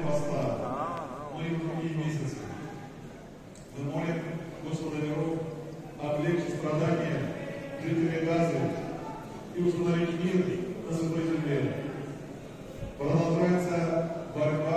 поста, но и в другие месяцы. Мы молим Господа миров облегчить страдания жителей Газы и установить мир на Святой Земле. Продолжается борьба